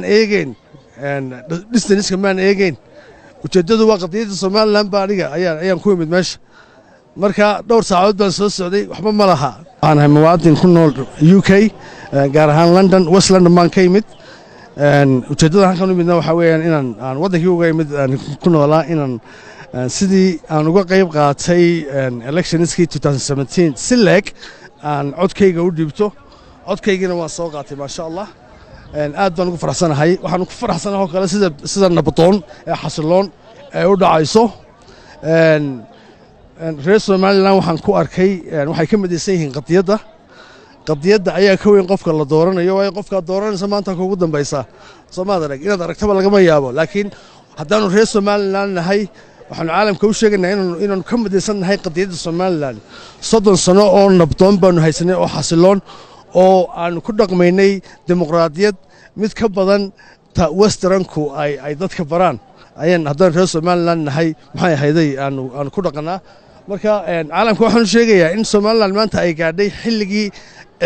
eegeen distance kamaan eegeen ujeedadu waa qadiyada Soomaaliland baa aniga ayaan ku imid meesha marka dhowr saacadood baan soo socday waxba ma laha aan ahay muwaadin ku nool UK gaar ahaan London West London baan ka imid ujeedada halkan u midna waxa weeyaan inaan wadankii uga imid ku noolaa inaan sidii aan uga qayb qaatay electionskii 2017 si leeg aan codkayga u dhibto codkaygina waan soo qaatay ma sha Allah aad baan ugu faraxsanahay waxaan ku faraxsanahay oo kale sida nabdoon ee xasiloon ee u dhacayso reer Soomaaliland waxaan ku arkay waxay ka midaysan yihiin qadiyada ayaa ka weyn qofka la dooranayo way qofka dooranaysa maanta ugu dambaysa Soomaaliland inaad aragtaba lagama yaabo laakiin haddaanu reer Soomaaliland nahay waxaan caalamka u sheegaynaa inaan ka midaysan nahay qadiyada Soomaaliland 30 sano oo nabdoon baanu haysanay oo xasiloon oo aan ku dhaqmaynay dimuqraadiyad mid ka badan ta westernku ay dadka baraan ayaan haddaan reer Soomaaliland nahay maxay ahayday aan ku dhaqanaa marka caalamka waxaan sheegayaa in Soomaaliland maanta ay gaadhay xilligii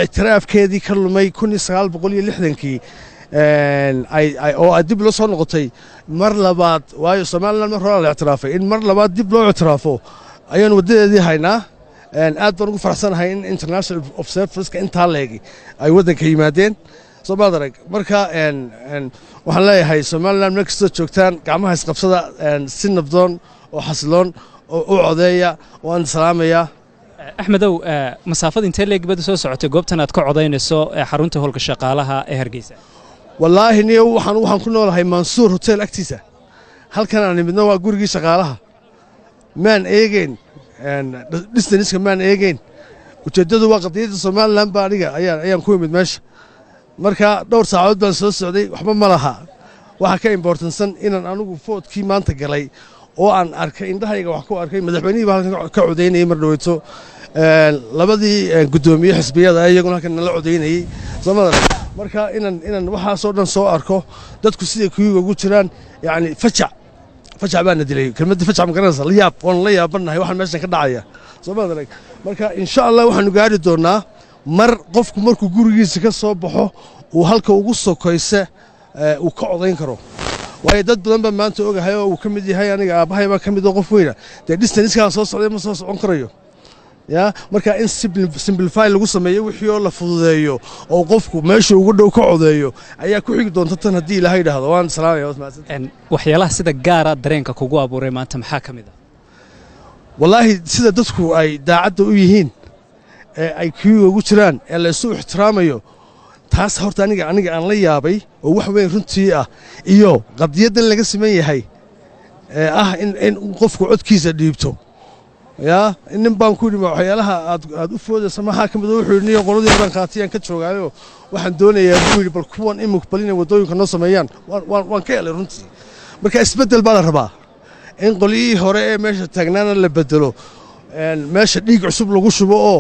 اعترافkeedii ka lumay 1960kii oo dib loo soo noqotay mar labaad waayo Soomaaliland mar hore la اعتراafay in mar labaad dib loo اعتراafo ayaan wadadeedii haynaa aad baan ugu faraxsanahay in international observers ka inta leegi ay wadanka yimaadeen Soomaaliland marka waxaan leeyahay Soomaaliland markasta joogtaan gacmaha isqabsada si nabdoon oo xasiloon oo u codeeya waan salaamaya axmedow masaafada intee leeg bad soo socotay goobtan aad ka codeynayso xarunta howlka shaqaalaha ee Hargeysa wallaahi niyo waxaan ku noolahay Mansour Hotel agtiisa halkan aan midna waa gurigii shaqaalaha maan eegeen distance kamaan eegeen ujeedadu waa qadiyada Soomaaliland baa aniga ayaan ku imid meesha marka dhowr saacadood baan soo socday waxba ma laha waxa ka importansan inaan anigu foodkii maanta galay oo aan arkay indhahayga wax ku arkay madaxweynihii baa halkan ka codeynayay mar dhaweyto labadii gudoomiye xisbiyada ayaguna halkan la codeynayay Soomaaliland marka inaan waxa soo dhan soo arko dadku sidii kuyiga ugu jiraan yaani fajac baan dilay kelmadda fajac ma garanaysa la yaabanahay waxa meesha ka dhacaya Soomaaliland marka insha Allah waxaanu gaari doonaa mar qofku markuu gurigiisa ka soo baxo uu halka ugu sokoysa uu ka codeyn karo way dad badan ba maanta ogahay oo uu ka mid yahay aniga aabahay ba ka mid ah qof weyn ee distance ka soo socday ma soo socon karayo ya marka in simplify lagu sameeyo wixii la fududeeyo oo qofku meesha ugu dhow ka codeeyo ayaa ku xigi doonta tan hadii Ilaahay yiraahdo waan salaamayaa waxyaalaha sida gaara dareenka kugu abuuray maanta maxaa kamid ah wallahi sida dadku ay daacad u yihiin ay kuyiga ugu jiraan ee la isku ixtiraamayo taas horta aniga aan la yaabay oo wax weyn runtii ah iyo qadiyadan laga sameeyay yahay in qofku codkiisa dhiibto ya in baan ku dhimo waxyaalaha aad u foodaysa maxaa kamid ah wuxuu yiri qoladii horan qaatiyaan ka joogaayo waxaan doonayaa inuu bal kuwan imuk balina wadooyinka noo sameeyaan waan ka helay runtii marka isbedel baa la rabaa in qoliyii hore ee meesha taagnaana la bedelo meesha dhiig cusub lagu shubo oo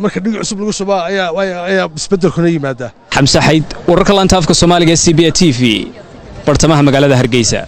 marka dhiig cusub lagu shubo ayaa isbedel kuna yimaada Xamse Xayd wararka laanta afka Soomaaliga CBA TV bartamaha magaalada Hargeysa